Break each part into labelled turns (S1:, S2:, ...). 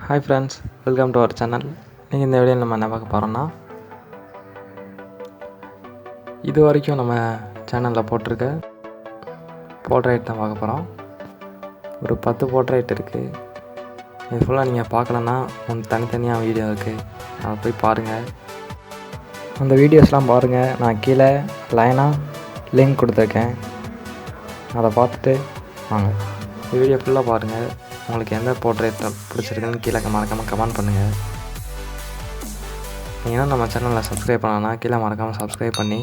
S1: Hi friends, welcome to our channel. இன்றைக்கி இந்த வீடியோவில் நம்ம என்ன பார்க்க போகிறோன்னா, இது வரைக்கும் நம்ம சேனலில் போட்டிருக்க போர்ட்ரைட் தான் பார்க்க போகிறோம். ஒரு 10 போர்ட்ரைட் இருக்குது. இது ஃபுல்லாக நீங்கள் பார்க்கலன்னா தனித்தனியாக வீடியோ இருக்குது, அதை போய் பாருங்கள். அந்த வீடியோஸ்லாம் பாருங்கள். நான் கீழே லைனாக லிங்க் கொடுத்துருக்கேன், அதை பார்த்துட்டு வாங்க. இந்த வீடியோ ஃபுல்லாக பாருங்கள். உங்களுக்கு எந்த போர்ட்ரேட் பிடிச்சிருக்குன்னு கீழே மறக்காமல் கமெண்ட் பண்ணுங்கள். நீங்கள் நம்ம சேனலில் சப்ஸ்கிரைப் பண்ணலாம், கீழே மறக்காமல் சப்ஸ்கிரைப் பண்ணி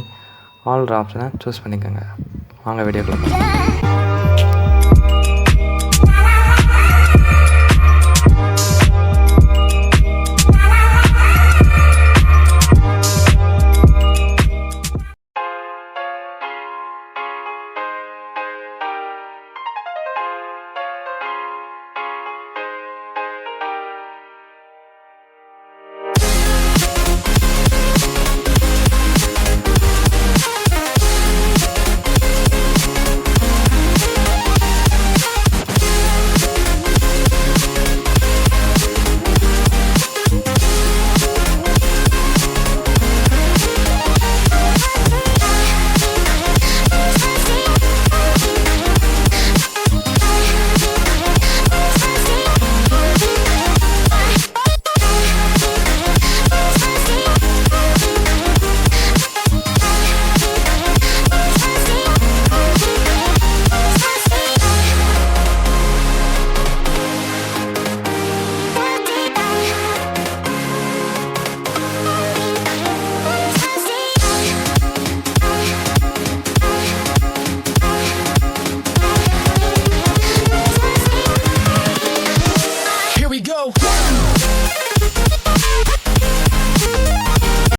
S1: ஆல் ஆப்ஷனை சூஸ் பண்ணிக்கோங்க. வாங்க வீடியோக்குள்ள போகலாம்.